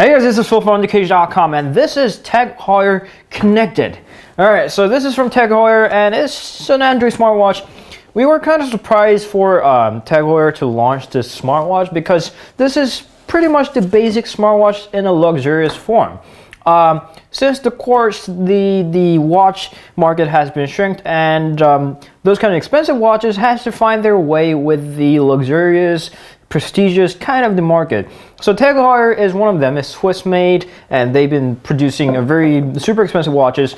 Hey guys, this is Phil from TagHeuer.com and this is TagHeuer Connected. Alright, so this is from TagHeuer and it's an Android smartwatch. We were kind of surprised for TagHeuer to launch this smartwatch because this is pretty much the basic smartwatch in a luxurious form. Since the course, the watch market has been shrinked and those kind of expensive watches has to find their way with the luxurious, prestigious kind of the market. So TagHeuer is one of them. It's Swiss made and they've been producing a very super expensive watches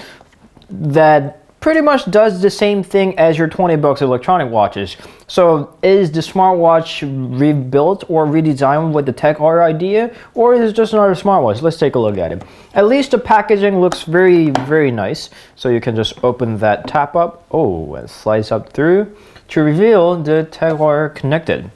that pretty much does the same thing as your 20 bucks electronic watches. So is the smartwatch rebuilt or redesigned with the TagHeuer idea, or is it just another smartwatch? Let's take a look at it. At least the packaging looks very, very nice. So you can just open that tab up, and slice up through to reveal the TagHeuer Connected.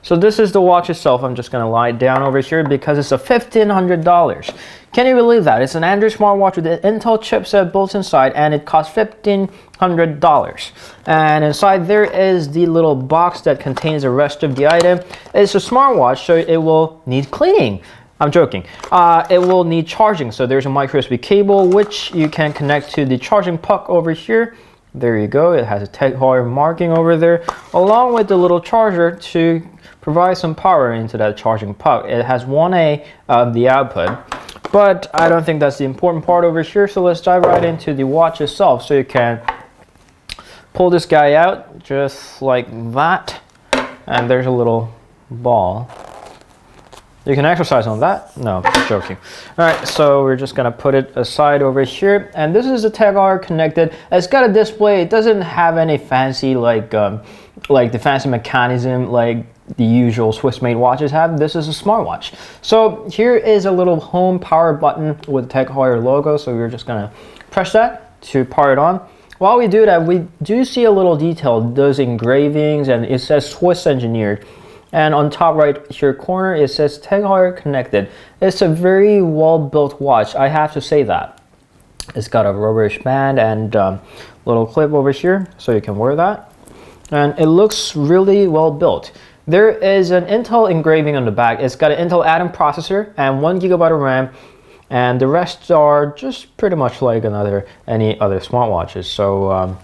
So this is the watch itself. I'm just gonna lie down over here because it's a $1,500. Can you believe that? It's an Android smartwatch with an Intel chipset built inside and it costs $1,500. And inside there is the little box that contains the rest of the item. It's a smartwatch, so it will need cleaning. I'm joking. It will need charging. So there's a micro USB cable which you can connect to the charging puck over here. There you go. It has a TagHeuer marking over there along with the little charger to provide some power into that charging puck. It has 1A of the output, but I don't think that's the important part over here. So let's dive right into the watch itself. So you can pull this guy out just like that, and there's a little ball. You can exercise on that. No, I'm joking. All right, so we're just gonna put it aside over here, and this is the TagHeuer Connected. It's got a display. It doesn't have any fancy like the fancy mechanism like the usual Swiss-made watches have. This is a smartwatch. So here is a little home power button with the TagHeuer logo. So we're just gonna press that to power it on. While we do that, we do see a little detail, those engravings, and it says Swiss engineered. And on top right here corner, it says TagHeuer Connected. It's a very well-built watch, I have to say that. It's got a rubberish band and little clip over here, so you can wear that. And it looks really well built. There is an Intel engraving on the back. It's got an Intel Atom processor and 1 GB of RAM, and the rest are just pretty much like any other smartwatches. So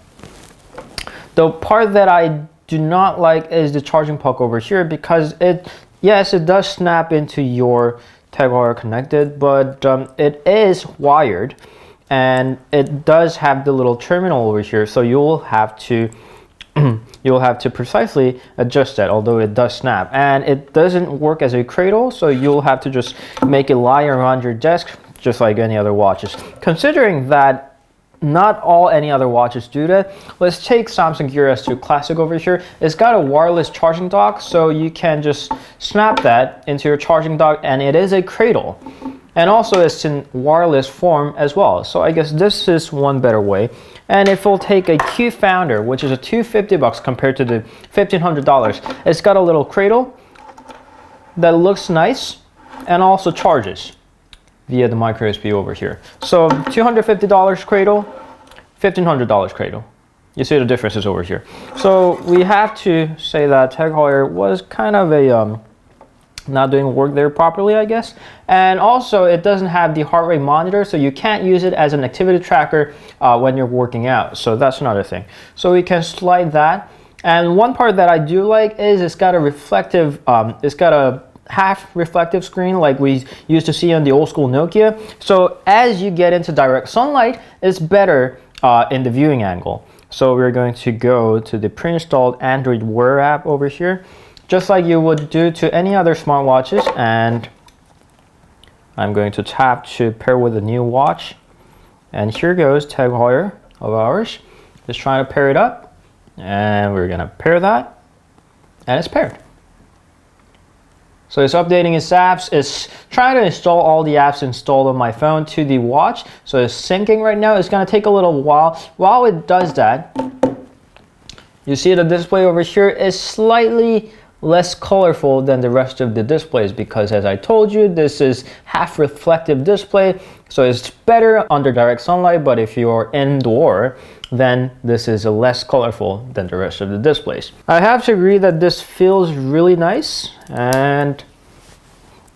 the part that I do not like is the charging puck over here because yes, it does snap into your TagHeuer Connected, but it is wired and it does have the little terminal over here, so you'll have to precisely adjust that, although it does snap. And it doesn't work as a cradle, so you'll have to just make it lie around your desk just like any other watches. Considering that not any other watches do that, let's take Samsung Gear S2 Classic over here. It's got a wireless charging dock, so you can just snap that into your charging dock, and it is a cradle. And also it's in wireless form as well. So I guess this is one better way. And if we'll take a Q Founder, which is a $250 compared to the $1,500, it's got a little cradle that looks nice and also charges via the micro USB over here. So $250 cradle, $1,500 cradle. You see the differences over here. So we have to say that TagHeuer was kind of a not doing work there properly, I guess. And also it doesn't have the heart rate monitor, so you can't use it as an activity tracker when you're working out. So that's another thing. So we can slide that. And one part that I do like is it's got a reflective, it's got a half reflective screen like we used to see on the old school Nokia. So as you get into direct sunlight, it's better in the viewing angle. So we're going to go to the pre-installed Android Wear app over here, just like you would do to any other smartwatches, and I'm going to tap to pair with a new watch. And here goes TagHeuer of ours. Just trying to pair it up, and we're gonna pair that, and it's paired. So it's updating its apps. It's trying to install all the apps installed on my phone to the watch. So it's syncing right now. It's gonna take a little while. While it does that, you see the display over here is slightly less colorful than the rest of the displays because, as I told you, this is half reflective display, so it's better under direct sunlight, but if you're indoor, then this is less colorful than the rest of the displays. I have to agree that this feels really nice, and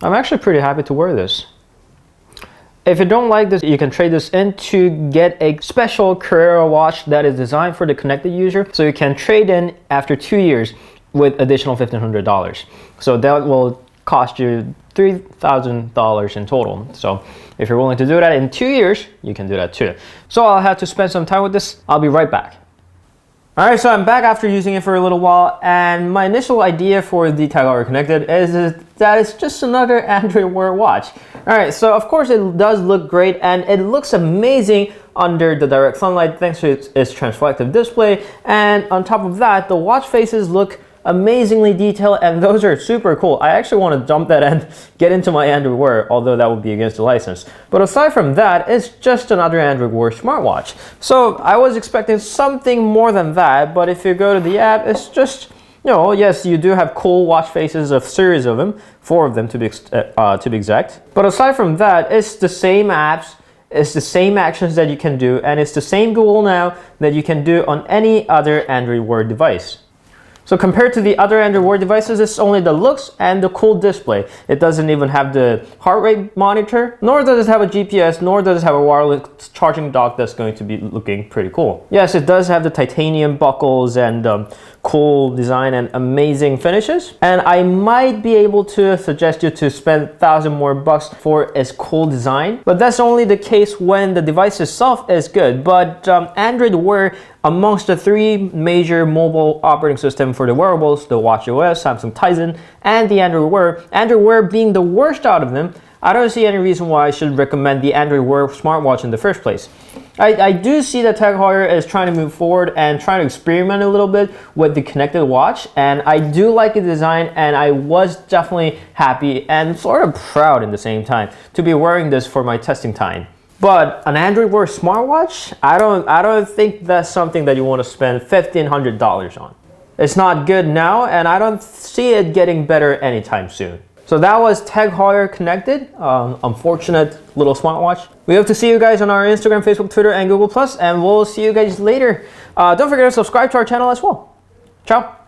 I'm actually pretty happy to wear this. If you don't like this, you can trade this in to get a special Carrera watch that is designed for the connected user. So you can trade in after 2 years with additional $1,500. So that will cost you $3,000 in total. So if you're willing to do that in 2 years, you can do that too. So I'll have to spend some time with this. I'll be right back. Alright, so I'm back after using it for a little while, and my initial idea for the TagHeuer Connected is that it's just another Android Wear watch. Alright, so of course it does look great, and it looks amazing under the direct sunlight thanks to its transflective display, and on top of that, the watch faces look amazingly detailed, and those are super cool. I actually want to dump that and get into my Android Wear, although that would be against the license. But aside from that, it's just another Android Wear smartwatch. So I was expecting something more than that, but if you go to the app, it's just, you know, yes, you do have cool watch faces, a series of them, 4 of them to be exact. But aside from that, it's the same apps, it's the same actions that you can do, and it's the same Google Now that you can do on any other Android Wear device. So compared to the other Android Wear devices, it's only the looks and the cool display. It doesn't even have the heart rate monitor, nor does it have a GPS, nor does it have a wireless charging dock that's going to be looking pretty cool. Yes, it does have the titanium buckles and cool design and amazing finishes. And I might be able to suggest you to spend 1,000 more bucks for its cool design, but that's only the case when the device itself is good. But Android Wear, amongst the 3 major mobile operating systems for the wearables, the watchOS, Samsung Tizen, and the Android Wear being the worst out of them, I don't see any reason why I should recommend the Android Wear smartwatch in the first place. I do see that TagHeuer is trying to move forward and trying to experiment a little bit with the connected watch, and I do like the design, and I was definitely happy and sort of proud in the same time to be wearing this for my testing time. But an Android Wear smartwatch, I don't think that's something that you want to spend $1,500 on. It's not good now, and I don't see it getting better anytime soon. So that was TagHeuer Connected, unfortunate little smartwatch. We hope to see you guys on our Instagram, Facebook, Twitter, and Google+, and we'll see you guys later. Don't forget to subscribe to our channel as well. Ciao.